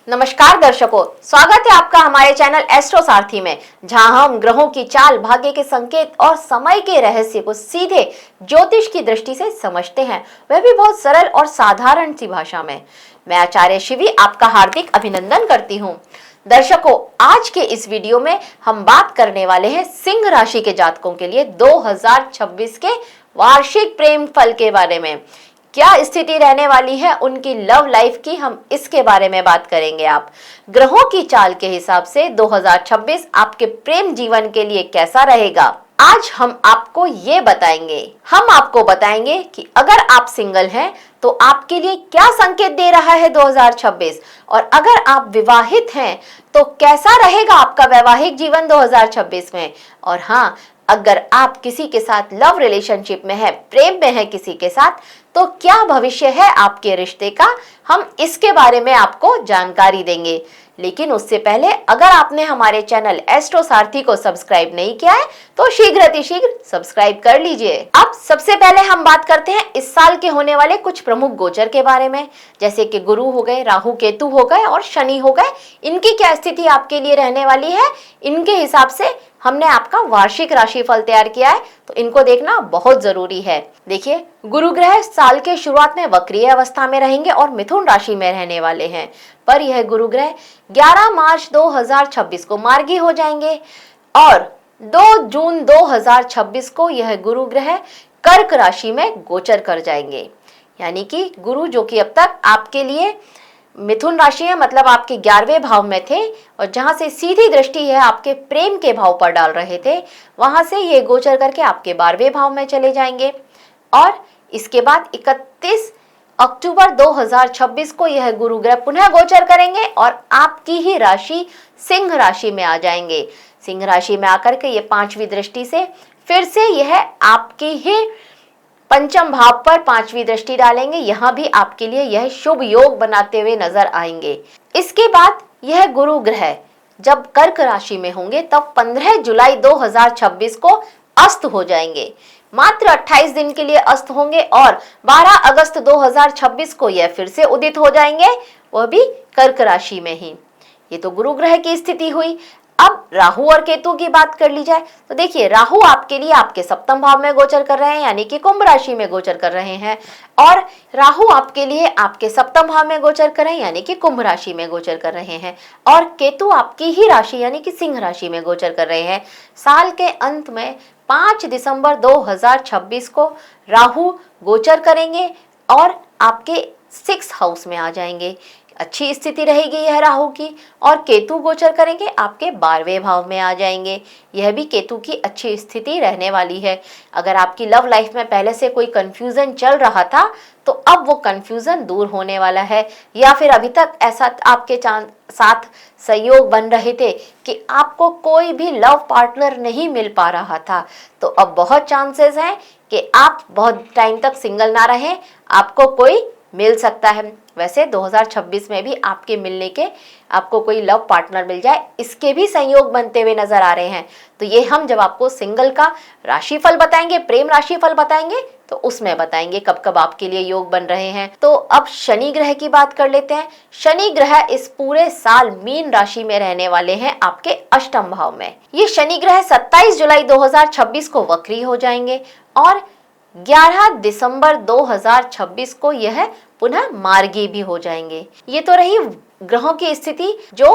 नमस्कार दर्शकों, स्वागत है आपका हमारे चैनल एस्ट्रो सारथी में, जहां हम ग्रहों की चाल, भाग्य के संकेत और समय के रहस्य को सीधे ज्योतिष की दृष्टि से समझते हैं, वह भी बहुत सरल और साधारण सी भाषा में। मैं आचार्य शिवी आपका हार्दिक अभिनंदन करती हूं। दर्शकों, आज के इस वीडियो में हम बात करने वाले हैं सिंह राशि के जातकों के लिए 2026 के वार्षिक प्रेम फल के बारे में। क्या स्थिति रहने वाली है उनकी लव लाइफ की, हम इसके बारे में बात करेंगे। आप ग्रहों की चाल के हिसाब से 2026 आपके प्रेम जीवन के लिए कैसा रहेगा, आज हम आपको बताएंगे कि अगर आप सिंगल हैं तो आपके लिए क्या संकेत दे रहा है 2026, और अगर आप विवाहित हैं तो कैसा रहेगा आपका वैवाहिक जीवन 2026 में। और हाँ, अगर आप किसी के साथ लव रिलेशनशिप में है, प्रेम में है किसी के साथ, तो क्या भविष्य है आपके रिश्ते का, हम इसके बारे में आपको जानकारी देंगे। लेकिन उससे पहले अगर आपने हमारे चैनल एस्ट्रो सारथी को सब्सक्राइब नहीं किया है तो शीघ्र सब्सक्राइब कर लीजिए। अब सबसे पहले हम बात करते हैं इस साल के होने वाले कुछ प्रमुख गोचर के बारे में, जैसे कि गुरु हो गए, राहु केतु हो गए और शनि हो गए। इनकी क्या स्थिति आपके लिए रहने वाली है, इनके हिसाब से हमने आपका वार्षिक राशिफल तैयार किया है, तो इनको देखना बहुत जरूरी है। देखिए, गुरु ग्रह साल के शुरुआत में वक्रीय अवस्था में रहेंगे और मिथुन राशि में रहने वाले हैं, पर यह गुरु ग्रह 11 मार्च 2026 को मार्गी हो जाएंगे और 2 जून 2026 को यह गुरु ग्रह कर्क राशि में गोचर कर जाएंगे। यानी कि गुरु, जो कि अब तक आपके लिए मिथुन राशि है, मतलब आपके 11वें भाव में थे, और जहां से सीधी दृष्टि है आपके प्रेम के भाव पर डाल रहे थे, वहां से ये गोचर करके आपके 12वें भाव में चले जाएंगे। और इसके बाद 31 अक्टूबर 2026 को यह गुरु ग्रह पुनः गोचर करेंगे और आपकी ही राशि सिंह राशि में आ जाएंगे। सिंह राशि में आकर के ये 5वीं दृष्टि से फिर से यह आपकी ही पंचम भाव पर 5वीं दृष्टि डालेंगे। यहाँ भी आपके लिए यह शुभ योग बनाते हुए नजर आएंगे। इसके बाद यह गुरु ग्रह जब कर्क राशि में होंगे तब 15 जुलाई 2026 को अस्त हो जाएंगे। मात्र 28 दिन के लिए अस्त होंगे और 12 अगस्त 2026 को यह फिर से उदित हो जाएंगे, वह भी कर्क राशि में ही। ये तो गुरु ग्रह की स्थिति हुई। अब राहु और केतु की बात कर ली जाए तो देखिए, राहु आपके लिए आपके सप्तम भाव में गोचर कर रहे हैं, यानी कि कुंभ राशि में गोचर कर रहे हैं, और राहु आपके लिए आपके सप्तम भाव में गोचर कर रहे हैं, यानी कि कुंभ राशि में गोचर कर रहे हैं, और केतु आपकी ही राशि यानी कि सिंह राशि में गोचर कर रहे हैं। साल के अंत में 5 दिसंबर 2026 को राहु गोचर करेंगे और आपके 6th हाउस में आ जाएंगे। अच्छी स्थिति रहेगी यह राहु की। और केतु गोचर करेंगे आपके 12वें भाव में आ जाएंगे। यह भी केतु की अच्छी स्थिति रहने वाली है। अगर आपकी लव लाइफ में पहले से कोई कंफ्यूजन चल रहा था तो अब वो कंफ्यूजन दूर होने वाला है, या फिर अभी तक ऐसा आपके साथ संयोग बन रहे थे कि आपको कोई भी लव पार्टनर नहीं मिल पा रहा था, तो अब बहुत चांसेस हैं कि आप बहुत टाइम तक सिंगल ना रहें, आपको कोई मिल सकता है। वैसे 2026 में भी आपके मिलने के आपको कोई लव पार्टनर मिल जाए, इसके भी संयोग बनते हुए नजर आ रहे हैं। तो ये हम जब आपको सिंगल का राशिफल बताएंगे, प्रेम राशिफल बताएंगे, तो उसमें बताएंगे कब कब आपके लिए योग बन रहे हैं। तो अब शनि ग्रह की बात कर लेते हैं। शनि ग्रह इस पूरे साल मीन राशि में रहने वाले हैं आपके अष्टम भाव में। ये शनि ग्रह 27 जुलाई 2026 को वक्री हो जाएंगे और 11 दिसंबर 2026 को यह पुनः मार्गी भी हो जाएंगे। ये तो रही ग्रहों की स्थिति जो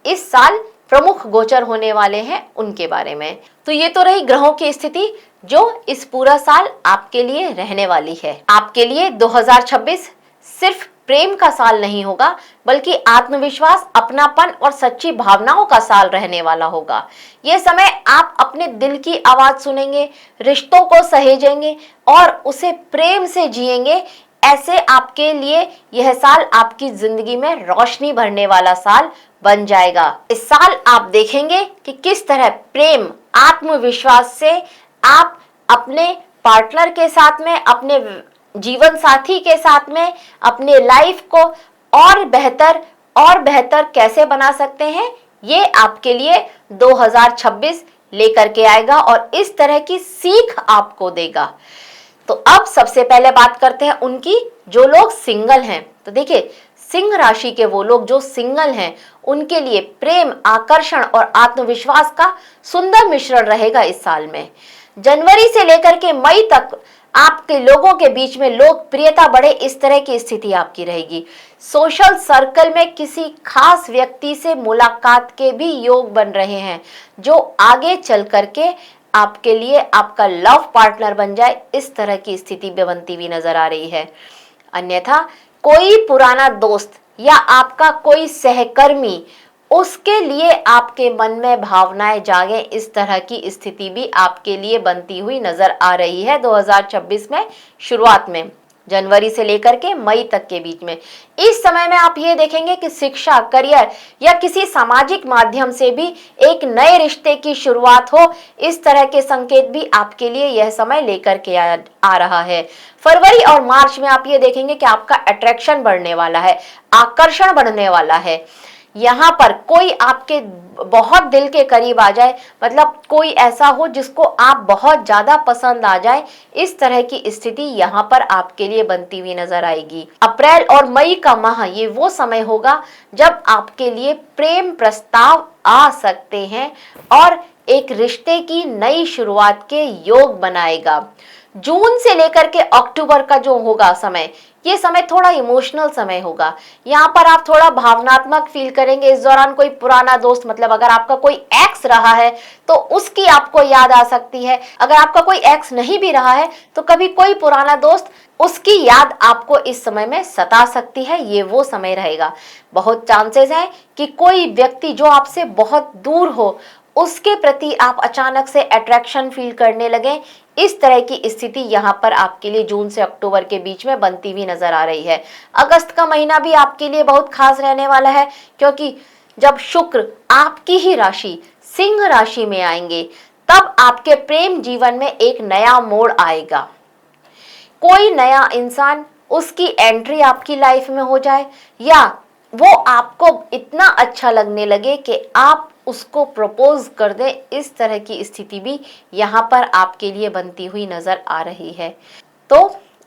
इस साल प्रमुख गोचर होने वाले हैं उनके बारे में। तो ये तो रही ग्रहों की स्थिति जो इस पूरा साल आपके लिए रहने वाली है। आपके लिए 2026 सिर्फ प्रेम का साल नहीं होगा, बल्कि आत्मविश्वास, अपनापन और सच्ची भावनाओं का साल रहने वाला होगा। यह समय आप अपने दिल की आवाज सुनेंगे, रिश्तों को सहेजेंगे और उसे प्रेम से जिएंगे। ऐसे आपके लिए यह साल आपकी जिंदगी में रोशनी भरने वाला साल बन जाएगा। इस साल आप देखेंगे कि किस तरह प्रेम, आत्मविश्वास से आप अपने पार्टनर के साथ में, अपने जीवन साथी के साथ में अपने लाइफ को और बेहतर कैसे बना सकते हैं, ये आपके लिए 2026 लेकर के आएगा और इस तरह की सीख आपको देगा। तो अब सबसे पहले बात करते हैं उनकी जो लोग सिंगल हैं। तो देखिए, सिंह राशि के वो लोग जो सिंगल हैं उनके लिए प्रेम, आकर्षण और आत्मविश्वास का सुंदर मिश्रण रहेगा इस साल में। जनवरी से लेकर के मई तक आपके लोगों के बीच में लोकप्रियता बढ़े, इस तरह की स्थिति आपकी रहेगी। सोशल सर्कल में किसी खास व्यक्ति से मुलाकात के भी योग बन रहे हैं, जो आगे चल करके आपके लिए आपका लव पार्टनर बन जाए, इस तरह की स्थिति बनती हुई नजर आ रही है। अन्यथा कोई पुराना दोस्त या आपका कोई सहकर्मी, उसके लिए आपके मन में भावनाएं जागे, इस तरह की स्थिति भी आपके लिए बनती हुई नजर आ रही है 2026 में शुरुआत में, जनवरी से लेकर के मई तक के बीच में। इस समय में आप ये देखेंगे कि शिक्षा, करियर या किसी सामाजिक माध्यम से भी एक नए रिश्ते की शुरुआत हो, इस तरह के संकेत भी आपके लिए यह समय लेकर के आ रहा है। फरवरी और मार्च में आप ये देखेंगे कि आपका अट्रैक्शन बढ़ने वाला है, आकर्षण बढ़ने वाला है। यहाँ पर कोई आपके बहुत दिल के करीब आ जाए, मतलब कोई ऐसा हो जिसको आप बहुत ज्यादा पसंद आ जाए, इस तरह की स्थिति यहाँ पर आपके लिए बनती हुई नजर आएगी। अप्रैल और मई का माह ये वो समय होगा जब आपके लिए प्रेम प्रस्ताव आ सकते हैं और एक रिश्ते की नई शुरुआत के योग बनाएगा। जून से लेकर के अक्टूबर का जो होगा समय, ये समय थोड़ा इमोशनल समय होगा। यहाँ पर आप थोड़ा भावनात्मक फील करेंगे। इस दौरान कोई पुराना दोस्त, मतलब अगर आपका कोई एक्स रहा है तो उसकी आपको याद आ सकती है। अगर आपका कोई एक्स नहीं भी रहा है तो कभी कोई पुराना दोस्त, उसकी याद आपको इस समय में सता सकती है। ये वो समय रहेगा। बहुत चांसेस है कि कोई व्यक्ति जो आपसे बहुत दूर हो, उसके प्रति आप अचानक से अट्रैक्शन फील करने लगे, इस तरह की स्थिति यहाँ पर आपके लिए जून से अक्टूबर के बीच में बनती हुई नजर आ रही है। अगस्त का महीना भी आपके लिए बहुत खास रहने वाला है, क्योंकि जब शुक्र आपकी ही राशि सिंह राशि में आएंगे, तब आपके प्रेम जीवन में एक नया मोड़ आएगा। कोई नया इंसान, उसकी एंट्री आपकी लाइफ में हो जाए, या वो आपको इतना अच्छा लगने लगे कि आप उसको प्रपोज कर दें, इस तरह की स्थिति भी यहाँ पर आपके लिए बनती हुई नजर आ रही है। तो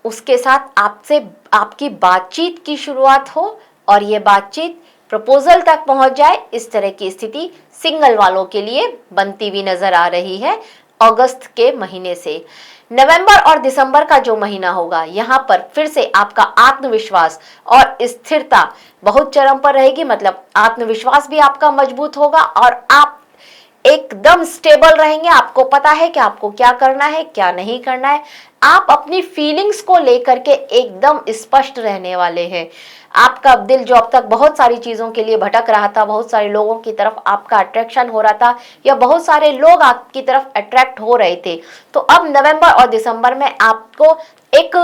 उसके साथ आपसे आपकी बातचीत की शुरुआत हो और ये बातचीत प्रपोजल तक पहुंच जाए, इस तरह की स्थिति सिंगल वालों के लिए बनती हुई नजर आ रही है अगस्त के महीने से। नवंबर और दिसंबर का जो महीना होगा, यहाँ पर फिर से आपका आत्मविश्वास और स्थिरता बहुत चरम पर रहेगी। मतलब आत्मविश्वास भी आपका मजबूत होगा और आप एकदम स्टेबल रहेंगे। आपको पता है कि आपको क्या करना है, क्या नहीं करना है। आप अपनी फीलिंग्स को लेकर के एकदम स्पष्ट रहने वाले हैं। आपका दिल जो अब तक बहुत सारी चीजों के लिए भटक रहा था, बहुत सारे लोगों की तरफ आपका अट्रैक्शन हो रहा था, या बहुत सारे लोग आपकी तरफ अट्रैक्ट हो रहे थे, तो अब नवंबर और दिसंबर में आपको एक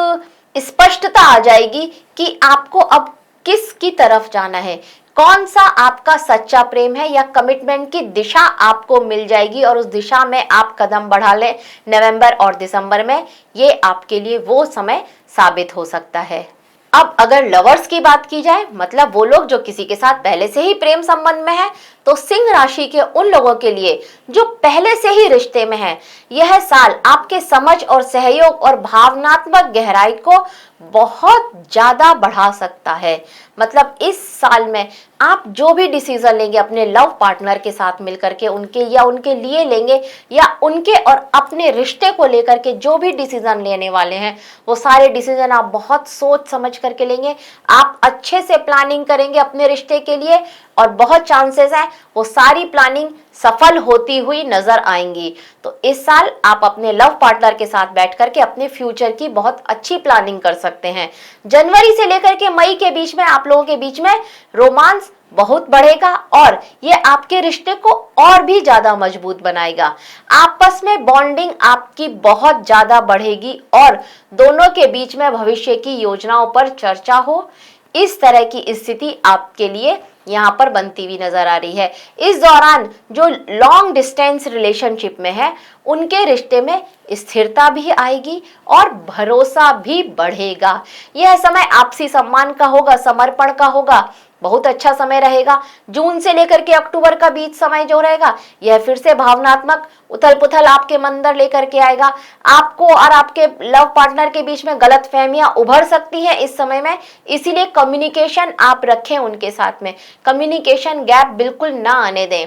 स्पष्टता आ जाएगी कि आपको अब किसकी तरफ जाना है, कौन सा आपका सच्चा प्रेम है, या कमिटमेंट की दिशा आपको मिल जाएगी और उस दिशा में आप कदम बढ़ा लें। नवंबर और दिसंबर में ये आपके लिए वो समय साबित हो सकता है। अब अगर लवर्स की बात की जाए, मतलब वो लोग जो किसी के साथ पहले से ही प्रेम संबंध में है, तो सिंह राशि के उन लोगों के लिए जो पहले से ही रिश्ते में है, यह साल आपके समझ और सहयोग और भावनात्मक गहराई को बहुत ज्यादा बढ़ा सकता है। मतलब इस साल में आप जो भी डिसीजन लेंगे अपने लव पार्टनर के साथ मिलकर के, उनके या उनके लिए लेंगे, या उनके और अपने रिश्ते को लेकर के जो भी डिसीजन लेने वाले हैं, वो सारे डिसीजन आप बहुत सोच समझ करके लेंगे। आप अच्छे से प्लानिंग करेंगे अपने रिश्ते के लिए और बहुत चांसेस है वो सारी प्लानिंग सफल होती हुई नजर आएंगी। तो इस साल आप अपने लव पार्टनर के साथ बैठ करके अपने फ्यूचर की बहुत अच्छी प्लानिंग कर सकते हैं। जनवरी से लेकर के मई के बीच में आप लोगों के बीच में रोमांस बहुत बढ़ेगा और ये आपके रिश्ते को और भी ज्यादा मजबूत बनाएगा। आपस में बॉन्डिंग आपकी बहुत ज्यादा बढ़ेगी और दोनों के बीच में भविष्य की योजनाओं पर चर्चा हो, इस तरह की स्थिति आपके लिए यहाँ पर बनती हुई नजर आ रही है। इस दौरान जो लॉन्ग डिस्टेंस रिलेशनशिप में है उनके रिश्ते में स्थिरता भी आएगी और भरोसा भी बढ़ेगा। यह समय आपसी सम्मान का होगा, समर्पण का होगा, बहुत अच्छा समय रहेगा। जून से लेकर के अक्टूबर का बीच समय जो रहेगा यह फिर से भावनात्मक उथल पुथल आपके मन अंदर लेकर के आएगा। आपको और आपके लव पार्टनर के बीच में गलतफहमियां उभर सकती हैं इस समय में, इसीलिए कम्युनिकेशन आप रखें उनके साथ में, कम्युनिकेशन गैप बिल्कुल ना आने दें।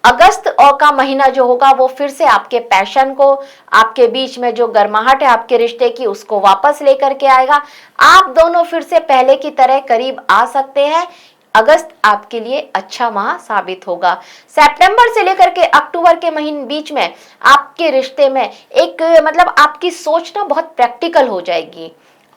अगस्त और का महीना जो होगा वो फिर से आपके पैशन को, आपके बीच में जो गर्माहट है आपके रिश्ते की, उसको वापस लेकर के आएगा। आप दोनों फिर से पहले की तरह करीब आ सकते हैं। अगस्त आपके लिए अच्छा माह साबित होगा। सितंबर से लेकर के अक्टूबर के महीने बीच में आपके रिश्ते में एक मतलब आपकी सोच ना बहुत प्रैक्टिकल हो जाएगी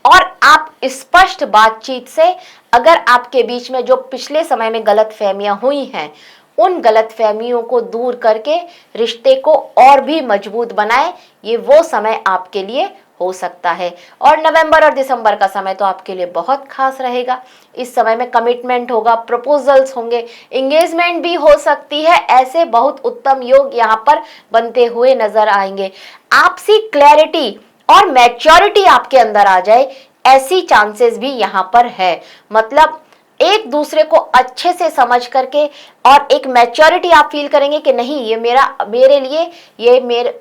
और आप स्पष्ट बातचीत से, अगर आपके बीच में जो पिछले समय में गलतफहमियां हुई हैं उन गलतफहमियों को दूर करके रिश्ते को और भी मजबूत बनाए, ये वो समय आपके लिए हो सकता है। और नवंबर और दिसंबर का समय तो आपके लिए बहुत खास रहेगा। इस समय में कमिटमेंट होगा, प्रपोजल्स होंगे, एंगेजमेंट भी हो सकती है। ऐसे बहुत उत्तम योग यहाँ पर बनते हुए नजर आएंगे। आपसी क्लैरिटी और मैच्योरिटी आपके अंदर आ जाए, ऐसी चांसेस भी यहाँ पर है। मतलब एक दूसरे को अच्छे से समझ करके और एक मैच्योरिटी आप फील करेंगे कि नहीं, ये मेरे लिए ये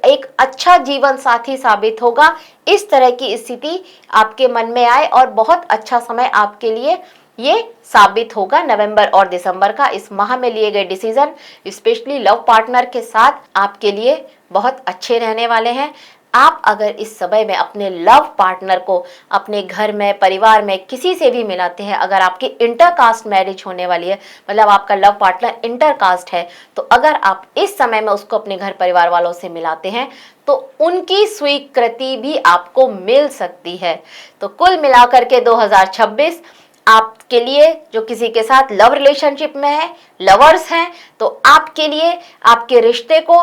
एक अच्छा जीवन साथी साबित होगा। इस तरह की स्थिति आपके मन में आए और बहुत अच्छा समय आपके लिए ये साबित होगा। नवंबर और दिसंबर का इस माह में लिए गए डिसीजन स्पेशली लव पार्टनर के साथ आपके लिए बहुत अच्छे रहने वाले हैं। आप अगर इस समय में अपने लव पार्टनर को अपने घर में, परिवार में किसी से भी मिलाते हैं, अगर आपकी इंटरकास्ट मैरिज होने वाली है, मतलब आपका लव पार्टनर इंटरकास्ट है, तो अगर आप इस समय में उसको अपने घर परिवार वालों से मिलाते हैं तो उनकी स्वीकृति भी आपको मिल सकती है। तो कुल मिलाकर के 2026 आपके लिए, जो किसी के साथ लव रिलेशनशिप में है, लवर्स हैं, तो आपके लिए आपके रिश्ते को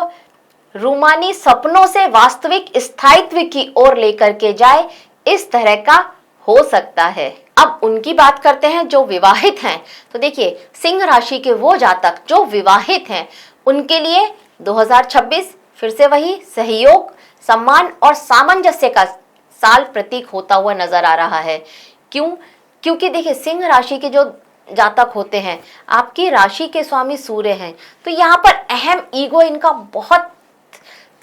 रूमानी सपनों से वास्तविक स्थायित्व की ओर लेकर के जाए, इस तरह का हो सकता है। अब उनकी बात करते हैं जो विवाहित हैं। तो देखिए, सिंह राशि के वो जातक जो विवाहित हैं उनके लिए 2026 फिर से वही सहयोग, सम्मान और सामंजस्य का साल प्रतीक होता हुआ नजर आ रहा है। क्यों? क्योंकि देखिए, सिंह राशि के जो जातक होते हैं, आपकी राशि के स्वामी सूर्य हैं, तो यहाँ पर अहम ईगो इनका बहुत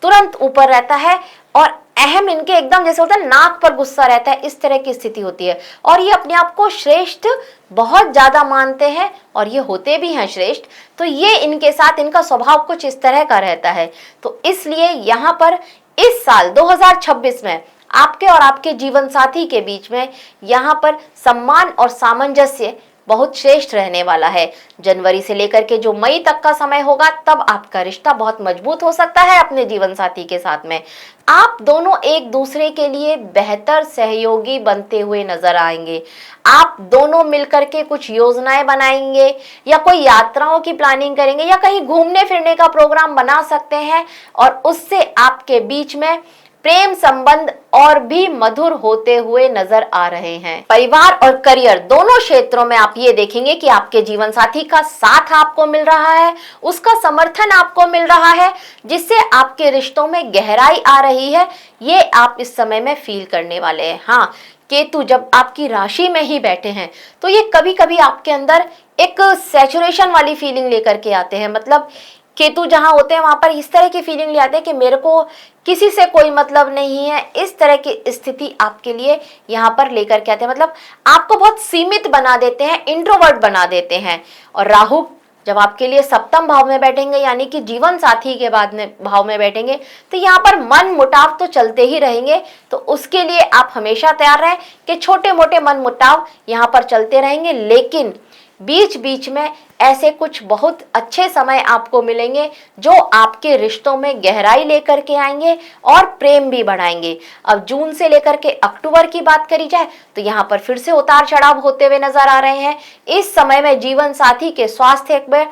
तुरंत ऊपर रहता है और अहम इनके एकदम जैसे होता है नाक पर गुस्सा रहता है, इस तरह की स्थिति होती है। और ये अपने आप को श्रेष्ठ बहुत ज्यादा मानते हैं और ये होते भी हैं श्रेष्ठ। तो ये इनके साथ इनका स्वभाव कुछ इस तरह का रहता है। तो इसलिए यहाँ पर इस साल 2026 में आपके और आपके जीवन साथी के बीच में यहाँ पर सम्मान और सामंजस्य बहुत श्रेष्ठ रहने वाला है। जनवरी से लेकर के जो मई तक का समय होगा, तब आपका रिश्ता बहुत मजबूत हो सकता है अपने जीवन साथी के साथ में। आप दोनों एक दूसरे के लिए बेहतर सहयोगी बनते हुए नजर आएंगे। आप दोनों मिलकर के कुछ योजनाएं बनाएंगे या कोई यात्राओं की प्लानिंग करेंगे या कहीं घूमने फिरने का प्रोग्राम बना सकते हैं और उससे आपके बीच में प्रेम संबंध और भी मधुर होते हुए नजर आ रहे हैं। परिवार और करियर दोनों क्षेत्रों में आप ये देखेंगे कि आपके जीवन साथी का साथ आपको मिल रहा है, उसका समर्थन आपको मिल रहा है, जिससे आपके रिश्तों में गहराई आ रही है। ये आप इस समय में फील करने वाले हैं। हाँ, केतु जब आपकी राशि में ही बैठे हैं तो ये कभी कभी आपके अंदर एक सैचुरेशन वाली फीलिंग लेकर के आते हैं। मतलब केतु जहां होते हैं वहां पर इस तरह की फीलिंग ले आते हैं कि मेरे को किसी से कोई मतलब नहीं है, इस तरह की स्थिति आपके लिए यहाँ पर लेकर के आते हैं। मतलब आपको बहुत सीमित बना देते हैं, इंट्रोवर्ट बना देते हैं। और राहु जब आपके लिए सप्तम भाव में बैठेंगे, यानी कि जीवन साथी के बाद में भाव में बैठेंगे, तो यहाँ पर मन मुटाव तो चलते ही रहेंगे। तो उसके लिए आप हमेशा तैयार रहें कि छोटे मोटे मन मुटाव यहाँ पर चलते रहेंगे, लेकिन बीच बीच में ऐसे कुछ बहुत अच्छे समय आपको मिलेंगे जो आपके रिश्तों में गहराई लेकर के आएंगे और प्रेम भी बढ़ाएंगे। अब जून से लेकर के अक्टूबर की बात करी जाए तो यहाँ पर फिर से उतार चढ़ाव होते हुए नजर आ रहे हैं। इस समय में जीवन साथी के स्वास्थ्य में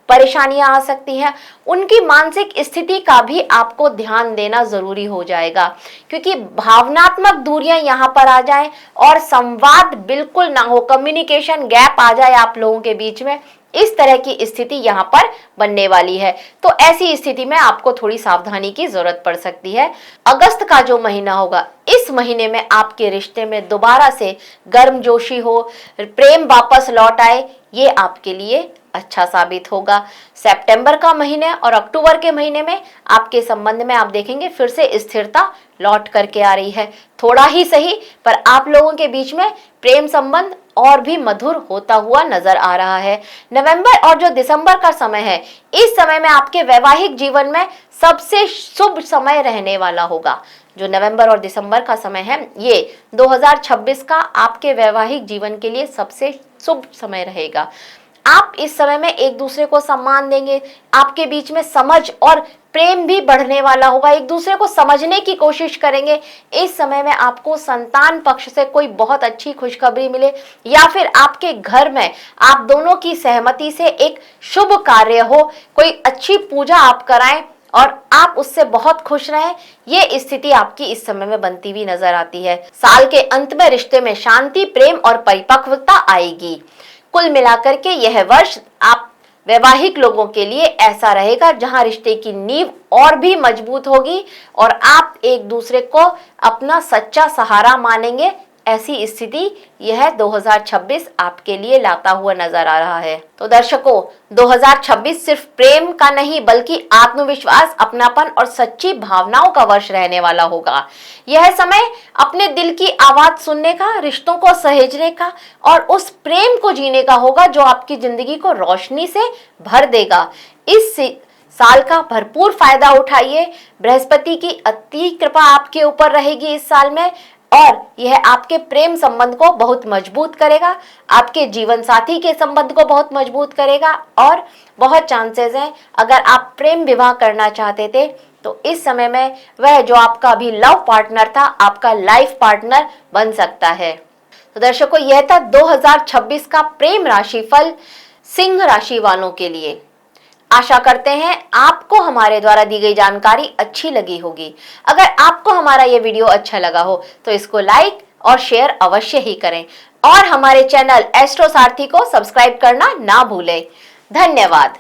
परेशानियां आ सकती हैं, उनकी मानसिक स्थिति का भी आपको ध्यान देना जरूरी हो जाएगा, क्योंकि भावनात्मक दूरियां यहाँ पर आ जाए और संवाद बिल्कुल ना हो, कम्युनिकेशन गैप आ जाए आप लोगों के बीच में, इस तरह की स्थिति यहाँ पर बनने वाली है। तो ऐसी स्थिति में आपको थोड़ी सावधानी की जरूरत पड़ सकती है। अगस्त का जो महीना होगा, इस महीने में आपके रिश्ते में दोबारा से गर्मजोशी हो, प्रेम वापस लौट आए, ये आपके लिए अच्छा साबित होगा। सितंबर का महीने और अक्टूबर के महीने में आपके संबंध में आप देखेंगे फिर से स्थिरता लौट करके आ रही है। थोड़ा ही सही पर आप लोगों के बीच में प्रेम संबंध और भी मधुर होता हुआ नजर आ रहा है। नवंबर और जो दिसंबर का समय है, इस समय में आपके वैवाहिक जीवन में सबसे शुभ समय रहने वाला होगा। जो नवंबर और दिसंबर का समय है, ये 2026 का आपके वैवाहिक जीवन के लिए सबसे शुभ समय रहेगा। आप इस समय में एक दूसरे को सम्मान देंगे, आपके बीच में समझ और प्रेम भी बढ़ने वाला होगा, एक दूसरे को समझने की कोशिश करेंगे। इस समय में आपको संतान पक्ष से कोई बहुत अच्छी खुशखबरी मिले या फिर आपके घर में आप दोनों की सहमति से एक शुभ कार्य हो, कोई अच्छी पूजा आप कराएं और आप उससे बहुत खुश रहें, ये स्थिति आपकी इस समय में बनती हुई नजर आती है। साल के अंत में रिश्ते में शांति, प्रेम और परिपक्वता आएगी। कुल मिलाकर के यह वर्ष आप वैवाहिक लोगों के लिए ऐसा रहेगा जहां रिश्ते की नींव और भी मजबूत होगी और आप एक दूसरे को अपना सच्चा सहारा मानेंगे। ऐसी स्थिति यह 2026 आपके लिए लाता हुआ नजर आ रहा है। तो दर्शकों, 2026 सिर्फ प्रेम का नहीं बल्कि आत्मविश्वास, अपनापन और सच्ची भावनाओं का वर्ष रहने वाला होगा। यह समय अपने दिल की आवाज सुनने का, रिश्तों को सहेजने का और उस प्रेम को जीने का होगा जो आपकी जिंदगी को रोशनी से भर देगा। इस साल का भरपूर फायदा उठाइए। बृहस्पति की अति कृपा आपके ऊपर रहेगी इस साल में और यह आपके प्रेम संबंध को बहुत मजबूत करेगा, आपके जीवन साथी के संबंध को बहुत मजबूत करेगा और बहुत चांसेस हैं अगर आप प्रेम विवाह करना चाहते थे तो इस समय में वह जो आपका अभी लव पार्टनर था, आपका लाइफ पार्टनर बन सकता है। तो दर्शकों, यह था 2026 का प्रेम राशिफल सिंह राशि वालों के लिए। आशा करते हैं आपको हमारे द्वारा दी गई जानकारी अच्छी लगी होगी। अगर आपको हमारा ये वीडियो अच्छा लगा हो तो इसको लाइक और शेयर अवश्य ही करें और हमारे चैनल एस्ट्रो सारथी को सब्सक्राइब करना ना भूलें। धन्यवाद।